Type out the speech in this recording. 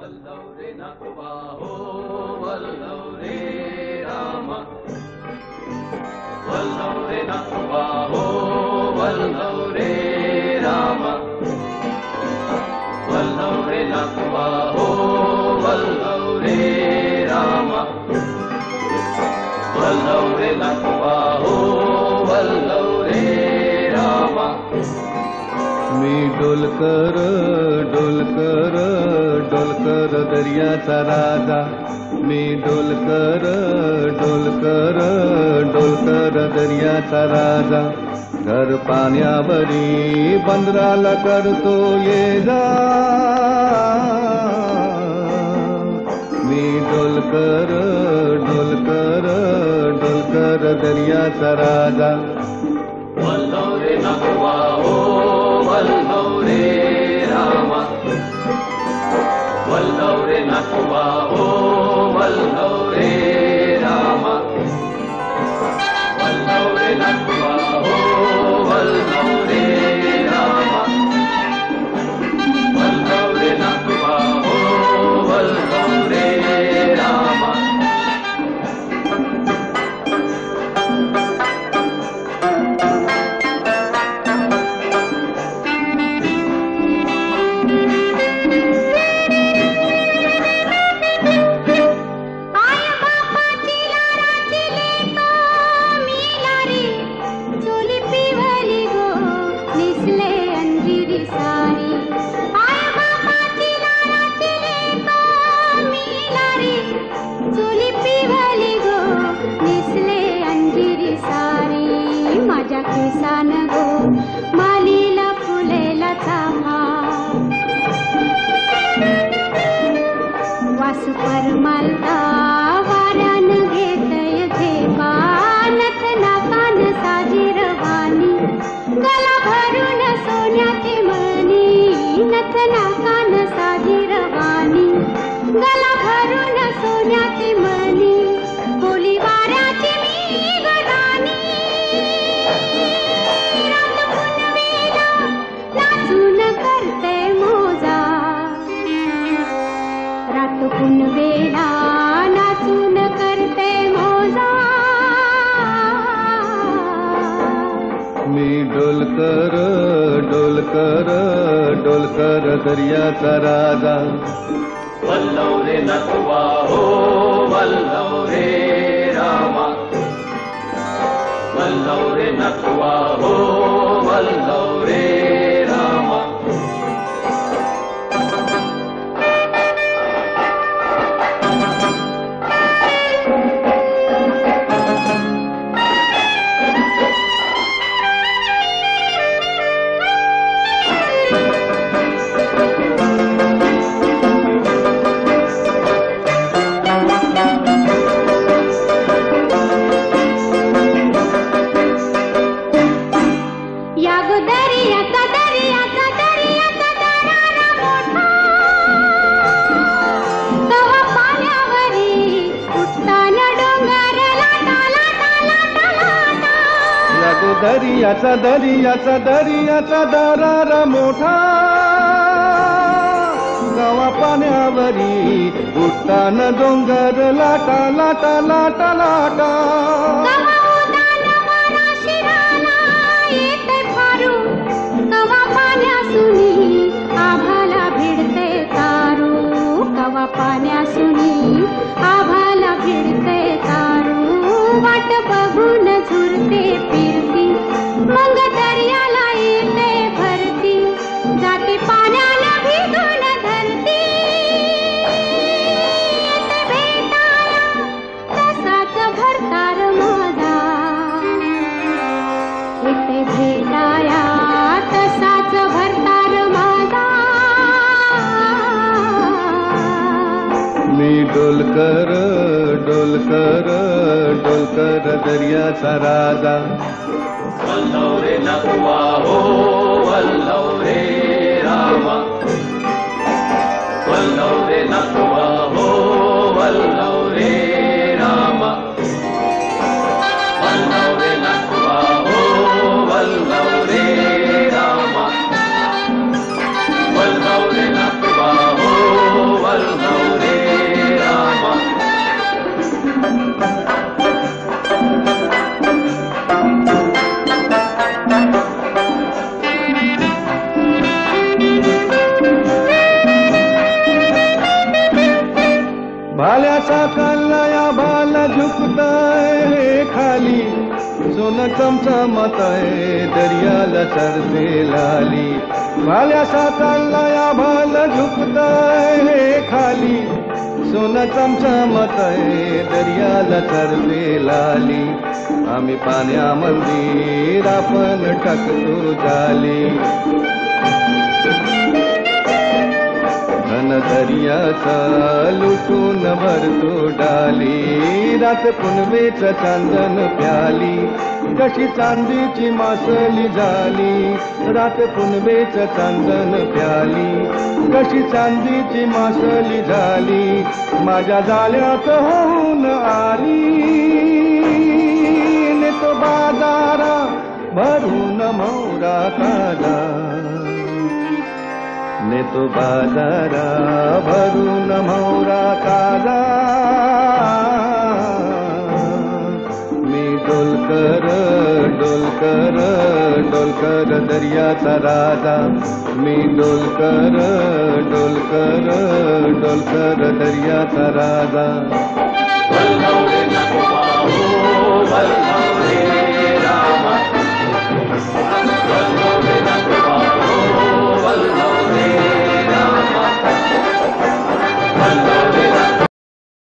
वल्लवरे नकवा हो वल्लवरे राम वल्लवरे नकवा हो वल्लवरे राम वल्लवरे नकवा हो वल्लवरे राम वल्लवरे नकवा हो वल्लवरे राम मी डोलकर डोलकर डोलकर दर्याचा राजा मी डोलकर डोलकर डोलकर दर्याचा राजा घर पाण्यावरी बंदराला करतो ये जा मी डोलकर डोलकर डोलकर दर्याचा राजा वल्लवरे नकवा हो वल्लवरे राम वल्लवरे नकवा हो वल्लवरे राम वल्लवरे नकवा हो वल्लवरे राम वल्लवरे नकवा हो वल्लवरे राम परमालता वाऱ्यान घेतय झेपा नथना कान साजी रवानी गला भरून सोन्याचे मणी नथना कान साजी रवानी गला भरून सोन्याचे मणी बोली वाऱ्याची मी गदानी रात पुनवेला नाचून करते मोजा रात पुनवेला नाचून करते मोजा मी डोलकर डोलकर डोलकर दर्याचा राजा वल्लवरे नकवा हो वल्लवरे राम वल्लवरे नकवा हो वल्लवरे राम दर्याचा दर्याचा दर्याचा दरारा मोठा गावा पाण्यावरी उठताना डोंगर लाटा लाटा लाटा लाटा आभाला भिडते तारू कवा पाण्यासुनी आभाला भिडते तारू वाट बघून झुरते फिरती मग दर्याला येते भरती जाते पाण्याला भिजून धरती येते भेटाया तसाच भरतार माझा येते भेटाया तसाच भरतार माझा मी डोलकर डोलकर डोलकर दर्याचा राजा वल्लवरे नकवा हो वल्लवरे राम वल्लवरे नकवा हो वल्लवरे राम वल्लवरे नकवा हो वल्लवरे राम वल्लवरे नकवा हो वल्लवरे साकाला बाल झुकताय खाली सोनं चमचमताय दर्याला चरते लाली भाल्या साकाला बाल झुकताय खाली सोनं चमचमताय दर्याला चरते लाली आम्ही पाण्यामध्ये आपण टाकतो जाली घन दर्याचा लुटून भरतो डाली रात पुनवेचं चांदण प्याली कशी चांदीची मासली झाली रात पुनवेचं चांदण प्याली कशी चांदीची मासली झाली माझ्या जाळ्यात होऊन आली नेतो बाजारा भरून मोरा ताजा नेतो बाजारा भरून मोरा ताजा मी डोलकर डोलकर डोलकर दर्याचा राजा मी डोलकर डोलकर डोलकर दर्याचा राजा